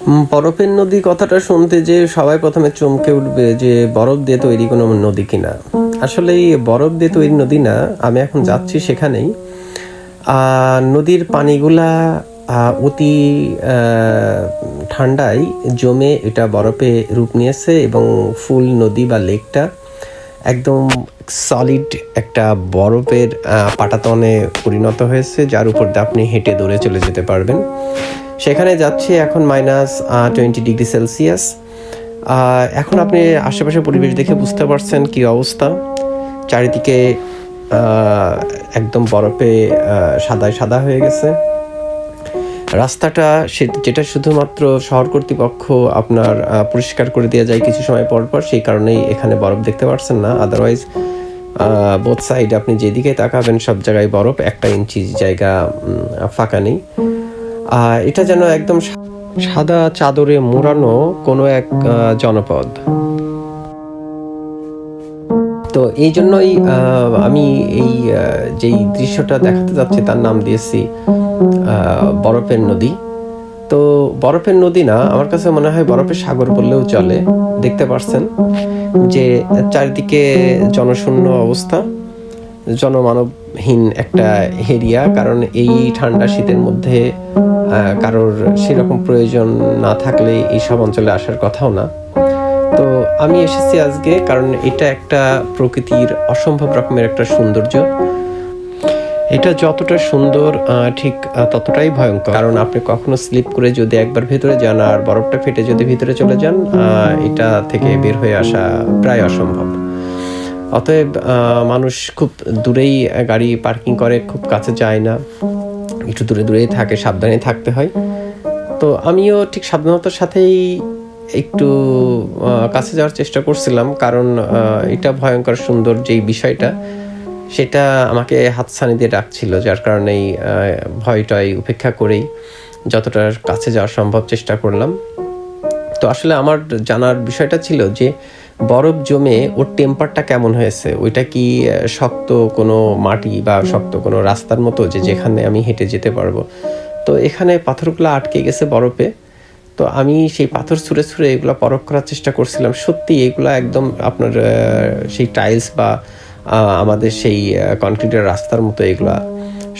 বরফের নদী কথাটা শুনতে যে সবাই প্রথমে চমকে উঠবে যে বরফ দিয়ে তৈরি কোনো নদী কিনা। আসলে এই বরফ দিয়ে তৈরি নদী না, আমি এখন যাচ্ছি সেখানেই। নদীর পানিগুলা অতি ঠান্ডায় জমে এটা বরফে রূপ নিয়েছে এবং ফুল নদী বা লেকটা একদম সলিড একটা বরফের পাটাতনে পরিণত হয়েছে, যার উপর দিয়ে আপনি হেঁটে দৌড়ে চলে যেতে পারবেন। সেখানে যাচ্ছে এখন -20°C। এখন আপনি আশেপাশে পরিবেশ দেখে বুঝতে পারছেন কি অবস্থা। চারিদিকে একদম বরফে সাদায় সাদা হয়ে গেছে। রাস্তাটা যেটা শুধুমাত্র শহর কর্তৃপক্ষ আপনার পরিষ্কার করে দেওয়া যায় কিছু সময় পর পর, সেই কারণেই এখানে বরফ দেখতে পারছেন না। আদারওয়াইজ বোথ সাইড আপনি যেদিকে তাকাবেন সব জায়গায় বরফ, 1 ইঞ্চি জায়গা ফাঁকা নেই। এটা যেন একদম সাদা চাদরে মোড়ানো কোনো এক জনপদ। তো এই জন্যই আমি এই যেই দৃশ্যটা দেখাতে যাচ্ছি তার নাম দিয়েছি বরফের নদী। তো বরফের নদী না, আমার কাছে মনে হয় বরফের সাগর বললেও চলে। দেখতে পাচ্ছেন যে চারিদিকে জনশূন্য অবস্থা, জনমানবহীন একটা এরিয়া। কারণ এই ঠান্ডা শীতের মধ্যে কারোর সেরকম প্রয়োজন না থাকলে এইসব অঞ্চলে আসার কথাও না। তো আমি এসেছি আজকে কারণ এটা একটা প্রকৃতির অসম্ভব রকমের একটা সৌন্দর্য। এটা যতটা সুন্দর ঠিক ততটাই ভয়ঙ্কর, কারণ আপনি কখনো স্লিপ করে যদি একবার ভেতরে যান আর বরফটা ফেটে যদি ভিতরে চলে যান, এটা থেকে বের হয়ে আসা প্রায় অসম্ভব। অতএব মানুষ খুব দূরেই গাড়ি পার্কিং করে, খুব কাছে যায় না, একটু দূরে দূরেই থাকে, সাবধানে থাকতে হয়। তো আমিও ঠিক সাবধানতার সাথেই একটু কাছে যাওয়ার চেষ্টা করছিলাম, কারণ এটা ভয়ঙ্কর সুন্দর যেই বিষয়টা সেটা আমাকে হাতছানি দিয়ে রাখছিল, যার কারণেই ভয়টাই উপেক্ষা করেই যতটা কাছে যাওয়া সম্ভব চেষ্টা করলাম। তো আসলে আমার জানার বিষয়টা ছিল যে বরফ জমে ওর টেম্পারটা কেমন হয়েছে, ওইটা কি শক্ত কোনো মাটি বা শক্ত কোনো রাস্তার মতো যে যেখানে আমি হেঁটে যেতে পারবো। তো এখানে পাথরগুলো আটকে গেছে বরফে। তো আমি সেই পাথর ছুঁড়ে ছুঁড়ে এগুলো পরখ করার চেষ্টা করছিলাম। সত্যি এগুলো একদম আপনার সেই টাইলস বা আমাদের সেই কনক্রিটের রাস্তার মতো এগুলা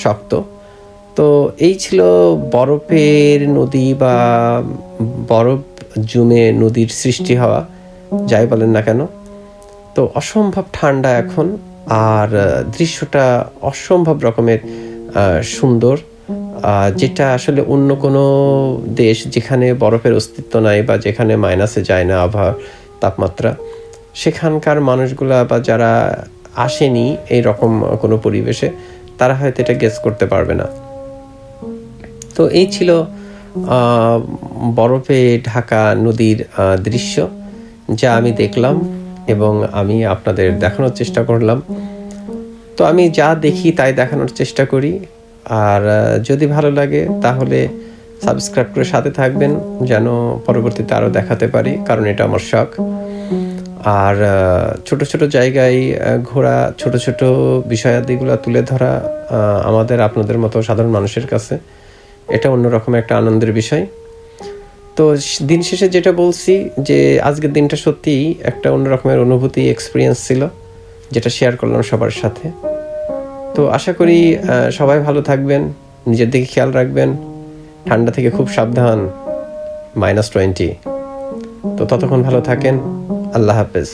শক্ত। তো এই ছিল বরফের নদী বা বরফ জমে নদীর সৃষ্টি হওয়া, যাই বলেন না কেন। তো অসম্ভব ঠান্ডা এখন, আর দৃশ্যটা অসম্ভব রকমের সুন্দর, যেটা আসলে অন্য কোনো দেশ যেখানে বরফের অস্তিত্ব নাই বা যেখানে মাইনাসে যায় না আবহাওয়ার তাপমাত্রা, সেখানকার মানুষগুলা বা যারা আসেনি এই রকম কোনো পরিবেশে, তারা হয়তো এটা গেস করতে পারবে না। তো এই ছিল বরফে ঢাকা নদীর দৃশ্য, যা আমি দেখলাম এবং আমি আপনাদের দেখানোর চেষ্টা করলাম। তো আমি যা দেখি তাই দেখানোর চেষ্টা করি, আর যদি ভালো লাগে তাহলে সাবস্ক্রাইব করে সাথে থাকবেন, যেন পরবর্তীতে আরও দেখাতে পারি, কারণ এটা আমার শখ। আর ছোট ছোট জায়গায় ঘোরা, ছোট ছোট বিষয়াদিগুলো তুলে ধরা আমাদের আপনাদের মতো সাধারণ মানুষের কাছে এটা অন্যরকম একটা আনন্দের বিষয়। তো দিন শেষে যেটা বলছি যে আজকের দিনটা সত্যিই একটা অন্যরকমের অনুভূতি, এক্সপিরিয়েন্স ছিল, যেটা শেয়ার করলাম সবার সাথে। তো আশা করি সবাই ভালো থাকবেন, নিজের দিকে খেয়াল রাখবেন, ঠান্ডা থেকে খুব সাবধান, -20। তো ততক্ষণ ভালো থাকেন, আল্লাহ হাফেজ।